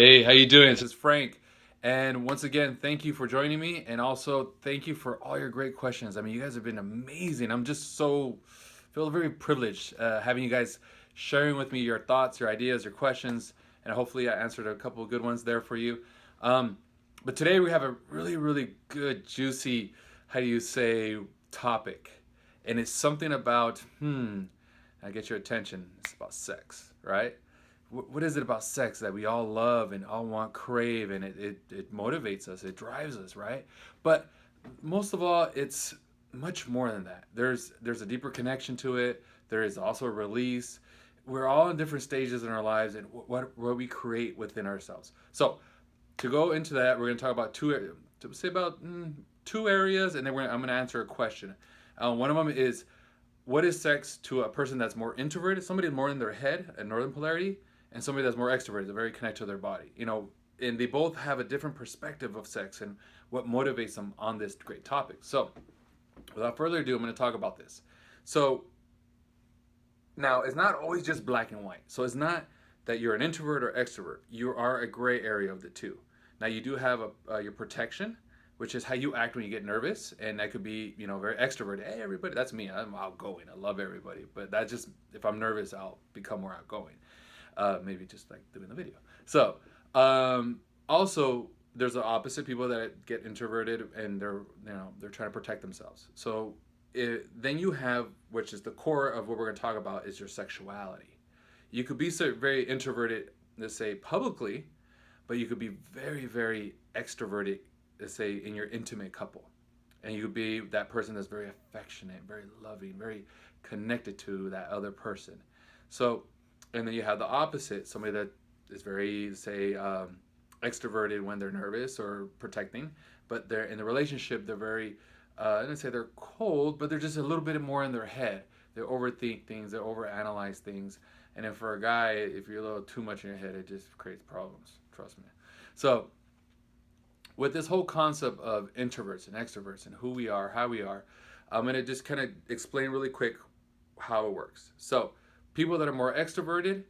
Hey, how you doing? This is Frank. And once again, thank you for joining me, and also thank you for all your great questions. I mean, you guys have been amazing. I'm just so feel very privileged having you guys sharing with me your thoughts, your ideas, your questions, and hopefully I answered a couple of good ones there for you. Um, but today we have a really, really good, juicy, how do you say, topic, and it's something about I get your attention. It's about sex, right? What is it about sex that we all love and all want, crave, and it motivates us, it drives us, right? But most of all, it's much more than that. There's a deeper connection to it. There is also a release. We're all in different stages in our lives and what we create within ourselves. So to go into that, we're going to talk about to say about two areas, and then I'm going to answer a question. One of them is, what is sex to a person that's more introverted, somebody more in their head, a northern polarity, and somebody that's more extroverted, they're very connected to their body. And they both have a different perspective of sex and what motivates them on this great topic. So, without further ado, I'm going to talk about this. So, now it's not always just black and white. So, it's not that you're an introvert or extrovert. You are a gray area of the two. Now, you do have your protection, which is how you act when you get nervous, and that could be, very extroverted. Hey, everybody, that's me. I'm outgoing. I love everybody, but that just, if I'm nervous, I'll become more outgoing. Maybe just like doing the video. So, also, there's the opposite, people that get introverted and they're trying to protect themselves. So, then you have, which is the core of what we're going to talk about, is your sexuality. You could be so very introverted, let's say publicly, but you could be very, very extroverted, let's say in your intimate couple. And you could be that person that's very affectionate, very loving, very connected to that other person. So, and then you have the opposite, somebody that is very, say, extroverted when they're nervous or protecting, but they're in the relationship, they're very, I didn't say they're cold, but they're just a little bit more in their head. They overthink things, they overanalyze things. And then for a guy, if you're a little too much in your head, it just creates problems. Trust me. So, with this whole concept of introverts and extroverts and who we are, how we are, I'm going to just kind of explain really quick how it works. So, people that are more extroverted,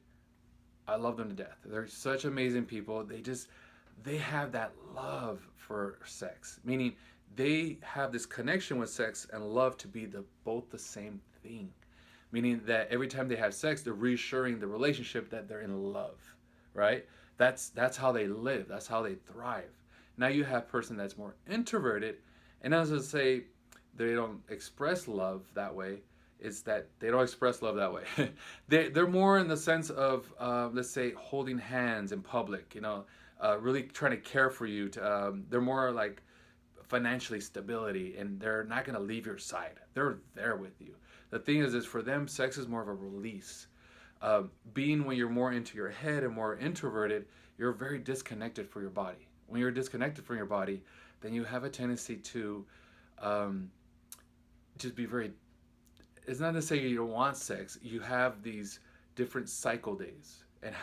I love them to death. They're such amazing people. They have that love for sex, meaning they have this connection with sex and love to be both the same thing. Meaning that every time they have sex, they're reassuring the relationship that they're in love, right? That's how they live. That's how they thrive. Now you have a person that's more introverted, and as I say, they don't express love that way. It's that they don't express love that way. They're more in the sense of, let's say, holding hands in public. Really trying to care for you. They're more like financially stability, and they're not going to leave your side. They're there with you. The thing is for them, sex is more of a release. Being when you're more into your head and more introverted, you're very disconnected from your body. When you're disconnected from your body, then you have a tendency to um, just be very. It's not to say you don't want sex. You have these different cycle days and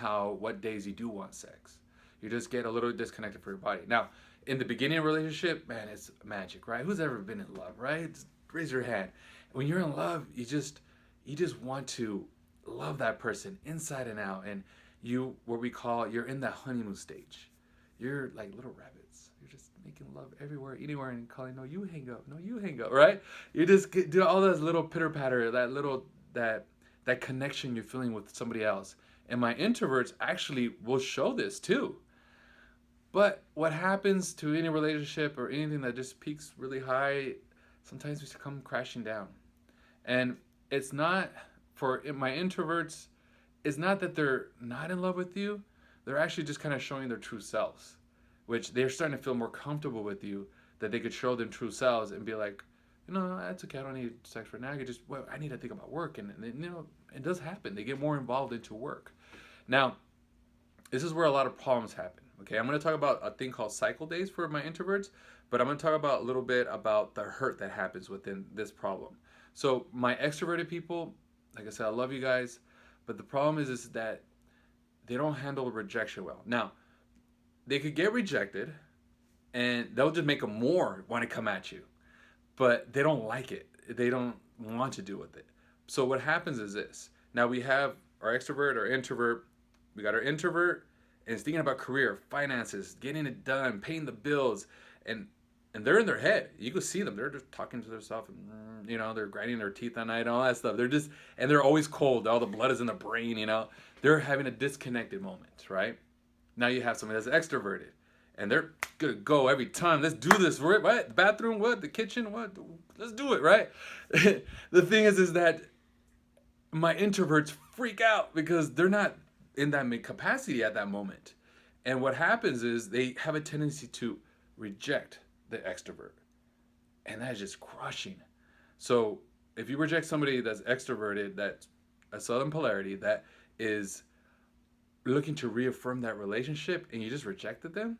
what days you do want sex. You just get a little disconnected from your body. Now, in the beginning of a relationship, man, it's magic, right? Who's ever been in love, right? Just raise your hand. When you're in love, you just want to love that person inside and out, and what we call, you're in that honeymoon stage. You're like little rabbits. You're just making love everywhere, anywhere, and calling, no, you hang up, no, you hang up, right? You just do all those little pitter patter, that connection you're feeling with somebody else. And my introverts actually will show this too. But what happens to any relationship or anything that just peaks really high, sometimes we come crashing down. And it's not, for my introverts, it's not that they're not in love with you. They're actually just kind of showing their true selves, which they're starting to feel more comfortable with you, that they could show them true selves and be like, that's okay. I don't need sex right now. I need to think about work. And it does happen. They get more involved into work. Now, this is where a lot of problems happen. Okay, I'm going to talk about a thing called cycle days for my introverts, but I'm going to talk about a little bit about the hurt that happens within this problem. So my extroverted people, like I said, I love you guys, but the problem is that they don't handle rejection well. Now, they could get rejected, and they'll just make them more want to come at you, but they don't like it. They don't want to deal with it. So what happens is this. Now we have our extrovert, our introvert. We got our introvert, and is thinking about career, finances, getting it done, paying the bills, and they're in their head. You can see them. They're just talking to themselves, and they're grinding their teeth at night and all that stuff. And they're always cold. All the blood is in the brain. They're having a disconnected moment, right? Now you have somebody that's extroverted, and they're gonna go every time. Let's do this. What? The bathroom? What? The kitchen? What? Let's do it, right? The thing is that my introverts freak out because they're not in that capacity at that moment. And what happens is they have a tendency to reject the extrovert. And that is just crushing. So if you reject somebody that's extroverted, that's a southern polarity, that is looking to reaffirm that relationship, and you just rejected them,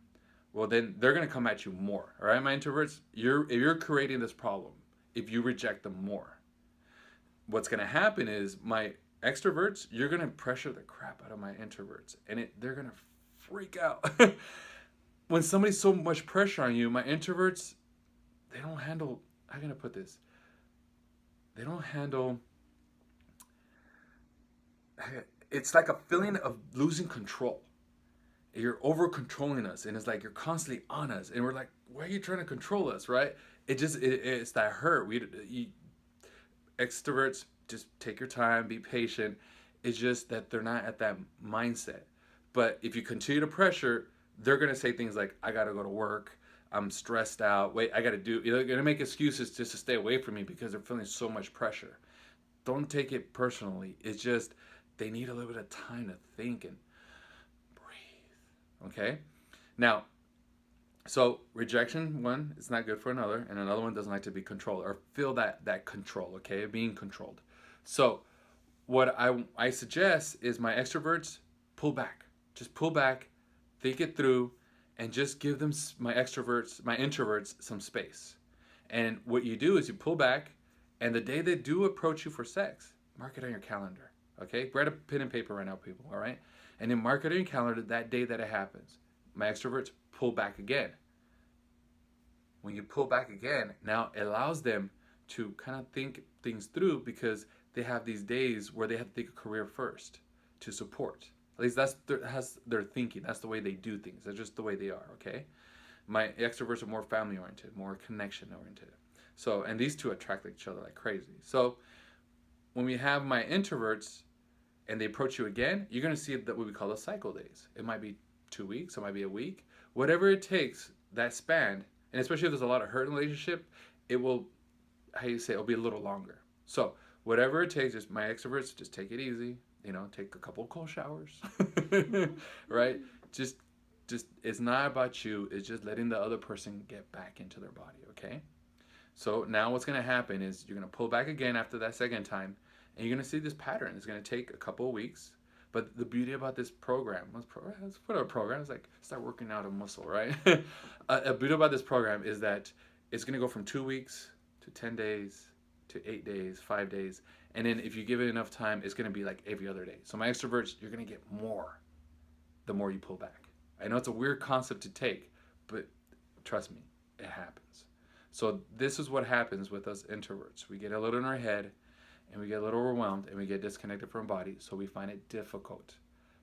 well, then they're going to come at you more. All right, my introverts, you're creating this problem if you reject them more. What's going to happen is my extroverts, you're going to pressure the crap out of my introverts, and they're going to freak out. When somebody's so much pressure on you, my introverts, they don't handle, how can I put this? They don't handle, it's like a feeling of losing control. You're over controlling us, and it's like you're constantly on us, and we're like, why are you trying to control us, right? It's that hurt. Extroverts, just take your time, be patient. It's just that they're not at that mindset. But if you continue to pressure, they're gonna say things like, I gotta go to work, I'm stressed out, wait, I gotta do, they're gonna make excuses just to stay away from me because they're feeling so much pressure. Don't take it personally. It's just they need a little bit of time to think and breathe. Okay? Now, so rejection, one, it's not good for another, and another one doesn't like to be controlled or feel that control, okay? Being controlled. So what I suggest is my extroverts pull back. Just pull back, think it through, and just give them, my introverts, some space. And what you do is you pull back, and the day they do approach you for sex, mark it on your calendar. Okay? Grab a pen and paper right now, people, all right? And then mark it on your calendar that day that it happens. My extroverts pull back again. When you pull back again, now it allows them to kind of think things through because they have these days where they have to think a career first to support. At least that's their thinking. That's the way they do things. That's just the way they are, okay? My extroverts are more family-oriented, more connection-oriented. So, and these two attract each other like crazy. So, when we have my introverts and they approach you again, you're going to see that what we call the cycle days. It might be 2 weeks, it might be a week. Whatever it takes, that span, and especially if there's a lot of hurt in the relationship, it will, it'll be a little longer. So, whatever it takes, just my extroverts, just take it easy. Take a couple of cold showers, right? Just it's not about you. It's just letting the other person get back into their body, okay? So now what's going to happen is you're going to pull back again after that second time, and you're going to see this pattern. It's going to take a couple of weeks. But the beauty about this program, let's put a program, it's like start working out a muscle, right? A beauty about this program is that it's going to go from 2 weeks to 10 days to 8 days, 5 days. And then if you give it enough time, it's going to be like every other day. So my extroverts, you're going to get more the more you pull back. I know it's a weird concept to take, but trust me, it happens. So this is what happens with us introverts. We get a little in our head, and we get a little overwhelmed, and we get disconnected from body, so we find it difficult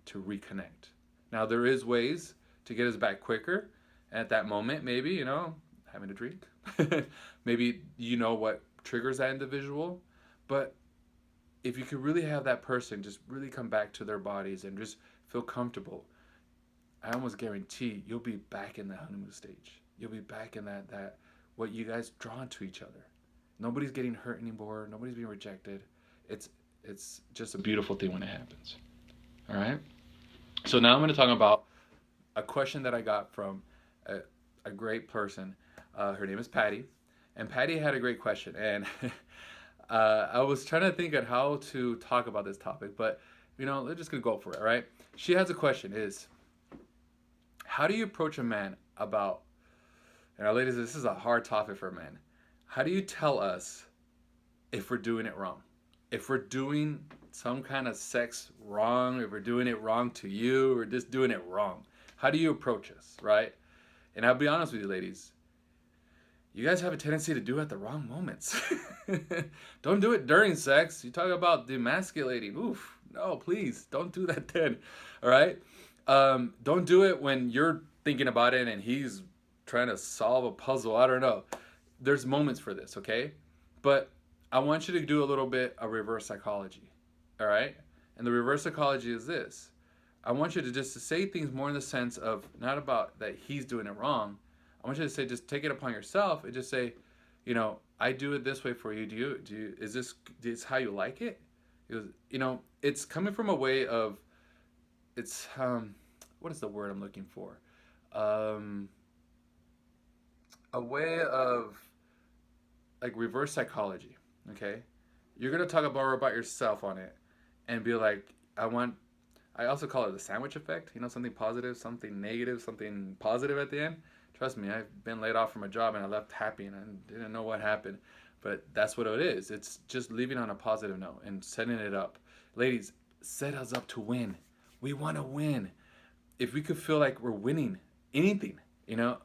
to reconnect. Now, there is ways to get us back quicker. At that moment, maybe, having a drink. Maybe what triggers that individual. But if you could really have that person just really come back to their bodies and just feel comfortable, I almost guarantee you'll be back in the honeymoon stage. You'll be back in that what you guys drawn to each other. Nobody's getting hurt anymore. Nobody's being rejected. It's just a beautiful thing when it happens. All right? So now I'm going to talk about a question that I got from a great person. Her name is Patty. And Patty had a great question. And I was trying to think of how to talk about this topic. But, we're just going to go for it, right? She has a question is, how do you approach a man about, and ladies, this is a hard topic for a man. How do you tell us if we're doing it wrong? If we're doing some kind of sex wrong, if we're doing it wrong to you, or just doing it wrong, how do you approach us, right? And I'll be honest with you, ladies, you guys have a tendency to do it at the wrong moments. Don't do it during sex. You talk about demasculating. Oof, no, please, don't do that then, all right? Don't do it when you're thinking about it and he's trying to solve a puzzle. I don't know. There's moments for this, okay? But I want you to do a little bit of reverse psychology, all right? And the reverse psychology is this. I want you to just to say things more in the sense of not about that he's doing it wrong. I want you to say just take it upon yourself and just say, I do it this way for you. Do you is this how you like it? It's coming from a way of it's what is the word I'm looking for? Um, a way of like reverse psychology. Okay, you're gonna talk about yourself on it, and be like, I want. I also call it the sandwich effect. Something positive, something negative, something positive at the end. Trust me, I've been laid off from a job and I left happy and I didn't know what happened. But that's what it is. It's just leaving on a positive note and setting it up. Ladies, set us up to win. We want to win. If we could feel like we're winning anything, you know,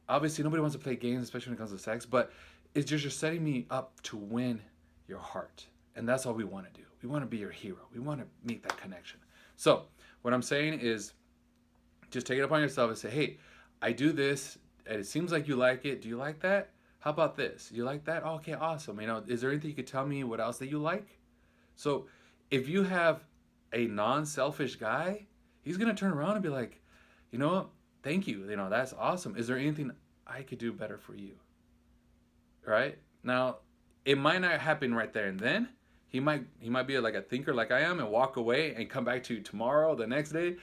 obviously nobody wants to play games, especially when it comes to sex, but it's just you're setting me up to win your heart. And that's all we want to do. We want to be your hero. We want to make that connection. So, what I'm saying is just take it upon yourself and say, hey, I do this, and it seems like you like it. Do you like that? How about this? You like that? Oh, okay, awesome. Is there anything you could tell me what else that you like? So, if you have a non-selfish guy, he's gonna turn around and be like, you know what? Thank you. That's awesome. Is there anything I could do better for you? Right now, it might not happen right there and then. He might be like a thinker like I am and walk away and come back to you tomorrow, the next day.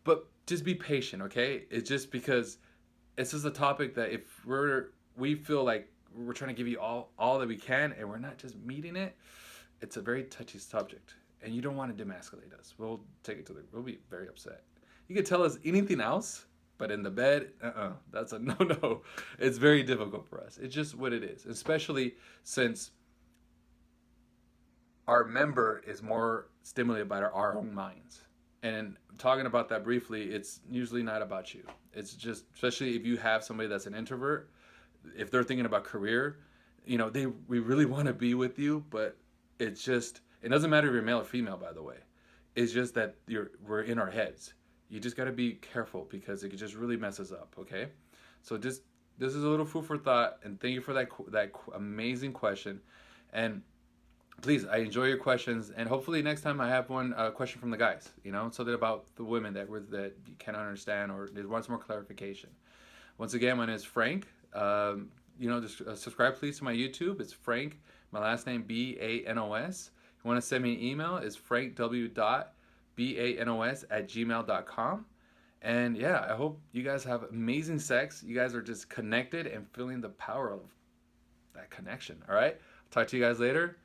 But just be patient, okay? It's just because this is a topic that if we feel like we're trying to give you all that we can and we're not just meeting it, it's a very touchy subject, and you don't want to demasculate us. We'll be very upset. You could tell us anything else, but in the bed, that's a no no. It's very difficult for us. It's just what it is, especially since our member is more stimulated by our own minds. And talking about that briefly, it's usually not about you. It's just, especially if you have somebody that's an introvert, if they're thinking about career, we really want to be with you, but it doesn't matter if you're male or female, by the way. It's just that we're in our heads. You just got to be careful because it just really messes up. Okay, so just this is a little food for thought, and thank you for that amazing question. And please, I enjoy your questions, and hopefully next time I have one question from the guys. Something about the women that you can't understand or they want some more clarification. Once again, my name is Frank. Just subscribe please to my YouTube. It's Frank. My last name Banos. If you want to send me an email, it's frankw.banos@gmail.com. And yeah, I hope you guys have amazing sex. You guys are just connected and feeling the power of that connection. All right. Talk to you guys later.